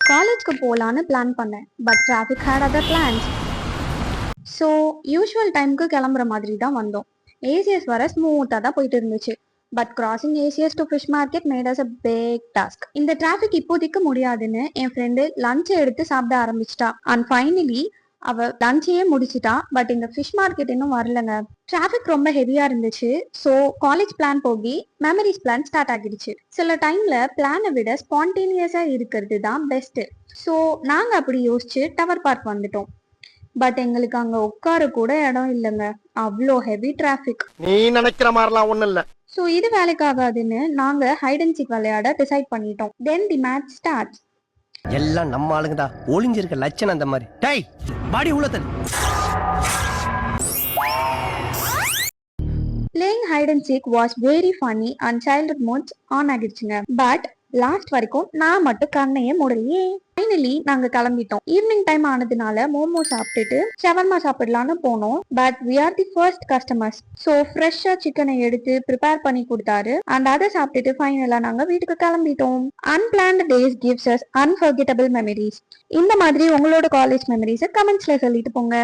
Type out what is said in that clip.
காலேஜ்க்கு போகலான்னு பிளான் பண்ணேன், but traffic had other plans. So usual டைமுக்கு கிளம்புற மாதிரி தான் வந்தோம். ஏசிஎஸ் வர ஸ்மூத்தாக தான் போயிட்டு இருந்துச்சு. But crossing ACS to fish market made us a big task. இந்த டிராஃபிக் இப்போதைக்கு முடியாதுன்னு என் ஃப்ரெண்டு லஞ்ச் எடுத்து சாப்பிட ஆரம்பிச்சிட்டா. அண்ட் ஃபைனலி அவ லஞ்சையே முடிச்சிட்டா. பட் இந்த ஃபிஷ் மார்க்கெட் இன்னும் வரலங்க. டிராஃபிக் ரொம்ப ஹெவியா இருந்துச்சு. ஸோ காலேஜ் பிளான் போகி மெமரிஸ் பிளான் ஸ்டார்ட் ஆகிடுச்சு. சில டைம்ல பிளானை விட ஸ்பான்டேனியஸா இருக்கிறது தான் பெஸ்ட். ஸோ நாங்க அப்படி யோசிச்சு டவர் பார்க் வந்துட்டோம். பட் எங்களுக்கு அங்க உட்கார கூட இடம் இல்லைங்க. அவ்வளோ ஹெவி டிராஃபிக். நீ நினைக்கிற மாதிரிலாம் ஒண்ணும் இல்ல. ஸோ இது வேலைக்கு ஆகாதுன்னு நாங்க ஹைட் அண்ட் சீக் விளையாட டிசைட் பண்ணிட்டோம். தென் தி மேட்ச் ஸ்டார்ட்ஸ். எல்லாம் நம்ம ஆளுங்க தான். ஒளிஞ்சிருக்க லட்சணம் அந்த மாதிரி. டேய் பாடி உள்ளதன். Playing hide and seek was very funny and childhood modes on ஆகிடுச்சுங்க. பட் லாஸ்ட் வரைக்கும் நான் மட்டும் கண்ணையே மூடலையே. ஃபைனலி நாங்க கிளம்பிட்டோம். ஈவினிங் டைம் ஆனதுனால மோமோ சாப்பிட்டுட்டு ஷவர்மா சாப்பிடலான்னு போனோம். But we are the first customers. So ஃப்ரெஷ்ஷா சிக்கனை எடுத்து ப்ரிப்பேர் பண்ணி கொடுத்தாரு. அண்ட் அதை சாப்பிட்டுட்டு ஃபைனலா நாங்க வீட்டுக்கு கிளம்பிட்டோம். Unplanned days gives us unforgettable memories. இந்த மாதிரி உங்களோட காலேஜ் மெமரிஸை கமெண்ட்ஸ்ல சொல்லிட்டு போங்க.